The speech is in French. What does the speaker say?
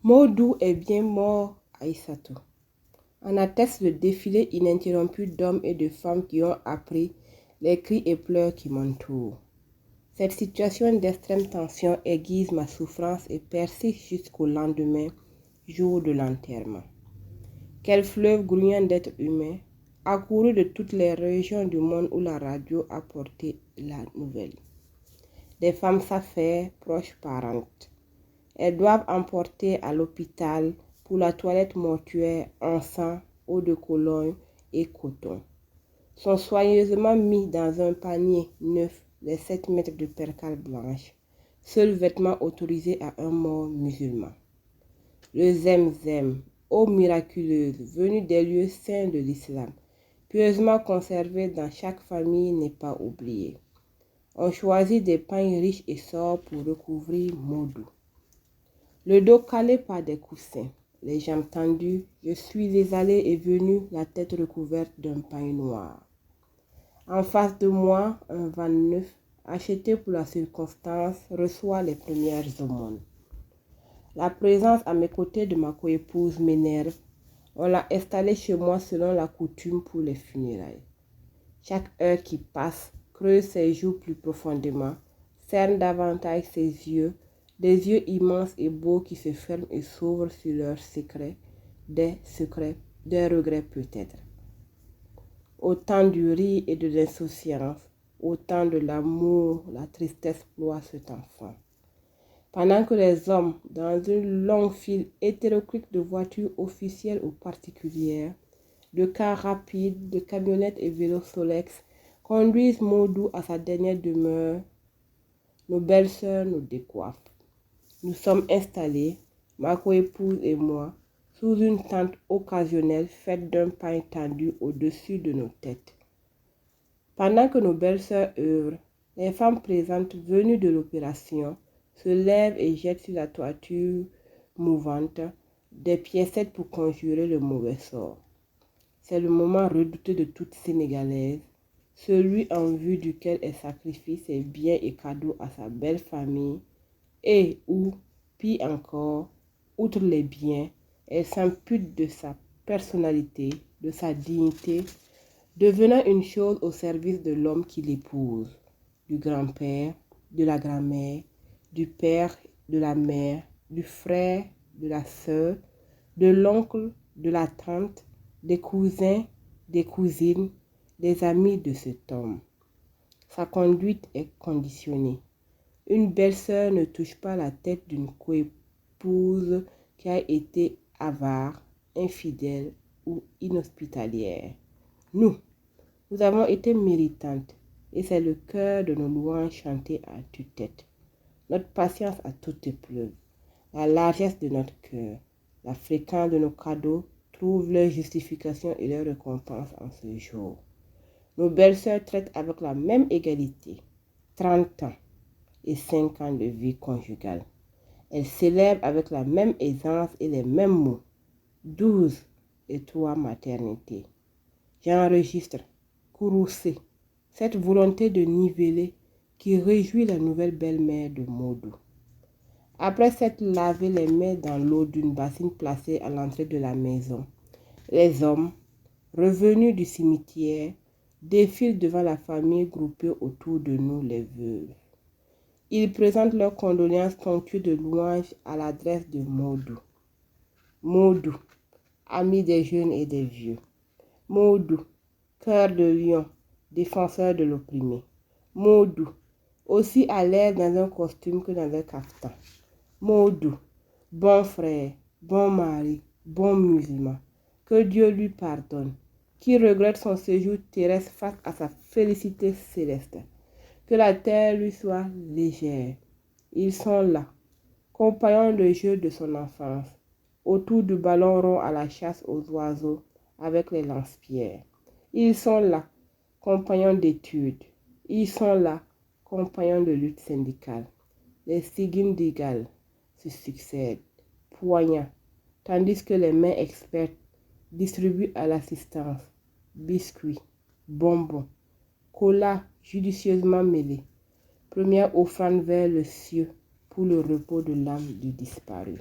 Modou est bien mort, Aïssatou. En atteste le défilé ininterrompu d'hommes et de femmes qui ont appris les cris et pleurs qui m'entourent. Cette situation d'extrême tension aiguise ma souffrance et persiste jusqu'au lendemain, jour de l'enterrement. Quel fleuve grouillant d'êtres humains, accouru de toutes les régions du monde où la radio a porté la nouvelle. Des femmes s'affairent, proches parentes. Elles doivent emporter à l'hôpital pour la toilette mortuaire encens, eau de Cologne et coton. Sont soigneusement mis dans un panier neuf les 7 mètres de percale blanche, seul vêtement autorisé à un mort musulman. Le zemzem, eau miraculeuse venue des lieux saints de l'islam, pieusement conservée dans chaque famille, n'est pas oubliée. On choisit des pains riches et sobres pour recouvrir Modou. Le dos calé par des coussins, les jambes tendues, je suis les allées et venues, la tête recouverte d'un pain noir. En face de moi, un van neuf, acheté pour la circonstance, reçoit les premières aumônes. La présence à mes côtés de ma coépouse m'énerve. On l'a installée chez moi selon la coutume pour les funérailles. Chaque heure qui passe creuse ses joues plus profondément, cerne davantage ses yeux, des yeux immenses et beaux qui se ferment et s'ouvrent sur leurs secrets, des regrets peut-être. Autant du rire et de l'insouciance, autant de l'amour, la tristesse ploie cet enfant. Pendant que les hommes, dans une longue file hétéroclite de voitures officielles ou particulières, de cars rapides, de camionnettes et vélos Solex, conduisent Modou à sa dernière demeure, nos belles-sœurs nous décoiffent. Nous sommes installés, ma coépouse et moi, sous une tente occasionnelle faite d'un pain tendu au-dessus de nos têtes. Pendant que nos belles-sœurs œuvrent, les femmes présentes venues de l'opération se lèvent et jettent sur la toiture mouvante des piécettes pour conjurer le mauvais sort. C'est le moment redouté de toute Sénégalaise, celui en vue duquel elle sacrifie ses biens et cadeaux à sa belle famille et où, pis encore, outre les biens, elle s'impute de sa personnalité, de sa dignité, devenant une chose au service de l'homme qui l'épouse, du grand-père, de la grand-mère, du père, de la mère, du frère, de la sœur, de l'oncle, de la tante, des cousins, des cousines, des amis de cet homme. Sa conduite est conditionnée. Une belle-sœur ne touche pas la tête d'une coépouse qui a été avare, infidèle ou inhospitalière. Nous avons été méritantes et c'est le cœur de nos louanges chantées à tue-tête. Notre patience à toute épreuve, la largesse de notre cœur, la fréquence de nos cadeaux trouvent leur justification et leur récompense en ce jour. Nos belles-sœurs traitent avec la même égalité 30 ans et 5 ans de vie conjugale. Elles célèbrent avec la même aisance et les mêmes mots 12 et 3 maternités. J'enregistre, courroucé, cette volonté de niveler qui réjouit la nouvelle belle-mère de Modou. Après s'être lavé les mains dans l'eau d'une bassine placée à l'entrée de la maison, les hommes, revenus du cimetière, défilent devant la famille groupée autour de nous, les veuves. Ils présentent leurs condoléances ponctuées de louanges à l'adresse de Modou. Modou, ami des jeunes et des vieux. Modou, cœur de lion, défenseur de l'opprimé. Modou, aussi à l'aise dans un costume que dans un caftan. Modou, bon frère, bon mari, bon musulman, que Dieu lui pardonne, qui regrette son séjour terrestre face à sa félicité céleste. Que la terre lui soit légère. Ils sont là, compagnons de jeu de son enfance, autour du ballon rond à la chasse aux oiseaux avec les lance-pierres. Ils sont là, compagnons d'études. Ils sont là, compagnons de lutte syndicale. Les signes d'égal se succèdent, poignants, tandis que les mains expertes distribuent à l'assistance biscuits, bonbons, colas judicieusement mêlés. Première offrande vers le ciel pour le repos de l'âme du disparu.